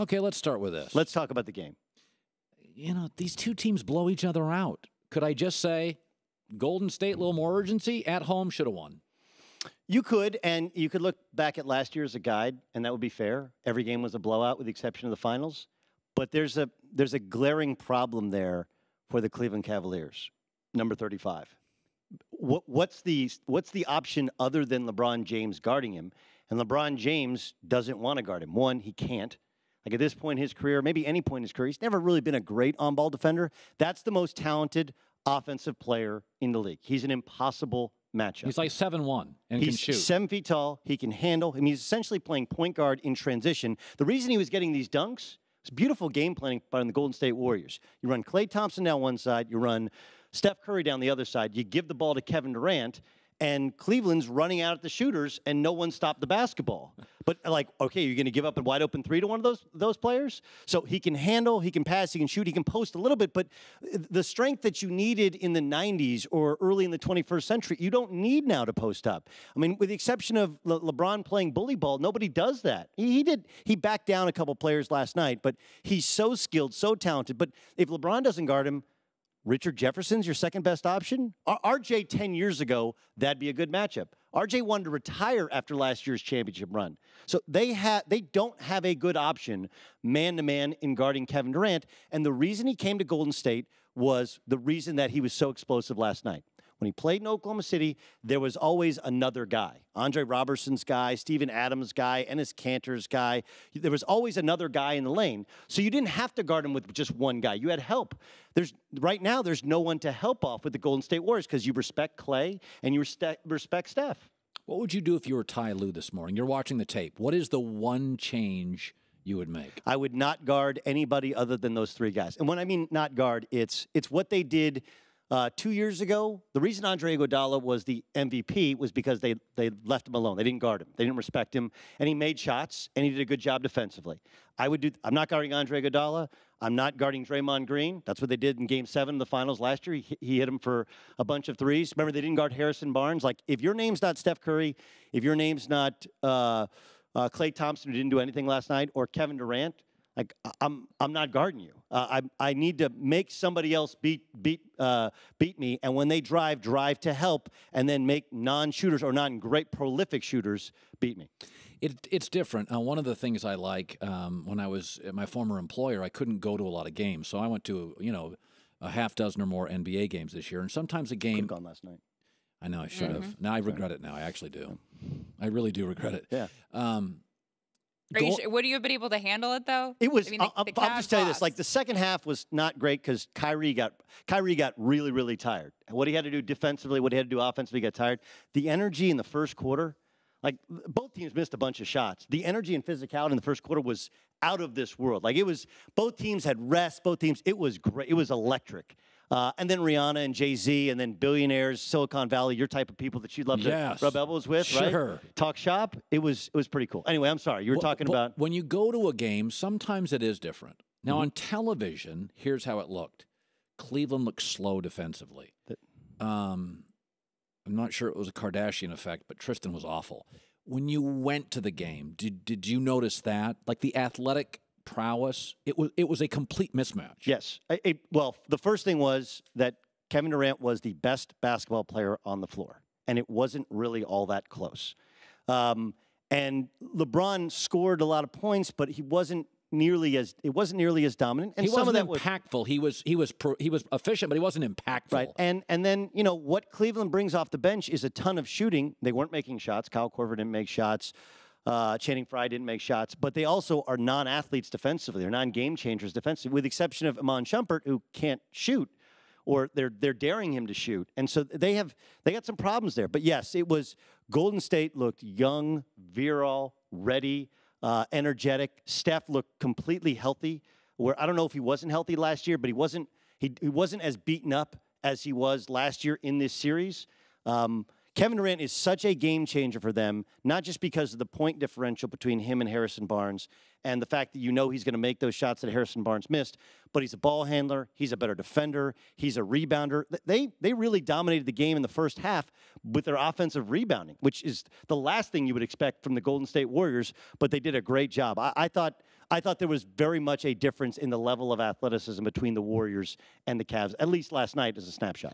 Okay, let's start with this. Let's talk about the game. You know, these two teams blow each other out. Could I just say Golden State, a little more urgency, at home, should have won? You could, and you could look back at last year as a guide, and that would be fair. Every game was a blowout with the exception of the finals. But there's a glaring problem there for the Cleveland Cavaliers, number 35. What's the option other than LeBron James guarding him? And LeBron James doesn't want to guard him. One, he can't. Like at this point in his career, maybe any point in his career, he's never really been a great on-ball defender. That's the most talented offensive player in the league. He's an impossible matchup. He's like 7'1" and he's can shoot. 7 feet tall. He can handle. I mean, he's essentially playing point guard in transition. The reason he was getting these dunks was beautiful game planning by the Golden State Warriors. You run Klay Thompson down one side. You run Steph Curry down the other side. You give the ball to Kevin Durant. And Cleveland's running out at the shooters, and no one stopped the basketball. But, like, okay, you're going to give up a wide-open three to one of those players? So he can handle, he can pass, he can shoot, he can post a little bit. But the strength that you needed in the 90s or early in the 21st century, you don't need now to post up. I mean, with the exception of LeBron playing bully ball, nobody does that. He backed down a couple players last night, but he's so skilled, so talented. But if LeBron doesn't guard him, Richard Jefferson's your second best option? RJ 10 years ago, that'd be a good matchup. RJ wanted to retire after last year's championship run. So they don't have a good option man-to-man in guarding Kevin Durant. And the reason he came to Golden State was the reason that he was so explosive last night. When he played in Oklahoma City, there was always another guy. Andre Robertson's guy, Steven Adams' guy, Enes Kanter's guy. There was always another guy in the lane. So you didn't have to guard him with just one guy. You had help. Right now, there's no one to help off with the Golden State Warriors because you respect Klay and you respect Steph. What would you do if you were Ty Lue this morning? You're watching the tape. What is the one change you would make? I would not guard anybody other than those three guys. And when I mean not guard, it's what they did 2 years ago. The reason Andre Iguodala was the MVP was because they left him alone. They didn't guard him. They didn't respect him. And he made shots, and he did a good job defensively. I'm not guarding Andre Iguodala. I'm not guarding Draymond Green. That's what they did in Game 7 of the finals last year. He hit him for a bunch of threes. Remember, they didn't guard Harrison Barnes. Like, if your name's not Steph Curry, if your name's not Klay Thompson, who didn't do anything last night, or Kevin Durant, like, I'm not guarding you. I need to make somebody else beat me. And when they drive to help, and then make non-shooters or non-great prolific shooters beat me. It's different. One of the things I like when I was at my former employer, I couldn't go to a lot of games, so I went to a half dozen or more NBA games this year, and sometimes a game. Could have gone last night. I know I should have. Now I regret it. Now I actually do. I really do regret it. Yeah. Would you have been able to handle it, though? It was. I mean, I'll just tell you this: like, the second half was not great because Kyrie got really, really tired. What he had to do defensively, what he had to do offensively, he got tired. The energy in the first quarter, like, both teams missed a bunch of shots. The energy and physicality in the first quarter was out of this world. Like, it was. Both teams had rest. Both teams. It was great. It was electric. And then Rihanna and Jay-Z, and then billionaires, Silicon Valley, your type of people that you'd love to rub elbows with, sure. Right? Talk shop. It was pretty cool. Anyway, I'm sorry. You were talking about... When you go to a game, sometimes it is different. Now, on television, here's how it looked. Cleveland looked slow defensively. I'm not sure it was a Kardashian effect, but Tristan was awful. When you went to the game, did you notice that? Like, the athletic prowess, it was a complete mismatch. Yes. Well, the first thing was that Kevin Durant was the best basketball player on the floor, and it wasn't really all that close. And LeBron scored a lot of points, but it wasn't nearly as dominant. And he wasn't impactful. He was efficient, but he wasn't impactful. Right. And then, what Cleveland brings off the bench is a ton of shooting. They weren't making shots. Kyle Korver didn't make shots. Channing Frye didn't make shots, but they also are non-athletes defensively. They're non-game changers defensively, with the exception of Iman Shumpert, who can't shoot, or they're daring him to shoot. And so they got some problems there. But yes, it was Golden State looked young, virile, ready, energetic. Steph looked completely healthy. Where I don't know if he wasn't healthy last year, but he wasn't as beaten up as he was last year in this series. Kevin Durant is such a game changer for them, not just because of the point differential between him and Harrison Barnes and the fact that he's going to make those shots that Harrison Barnes missed, but he's a ball handler, he's a better defender, he's a rebounder. They really dominated the game in the first half with their offensive rebounding, which is the last thing you would expect from the Golden State Warriors, but they did a great job. I thought I thought there was very much a difference in the level of athleticism between the Warriors and the Cavs, at least last night as a snapshot.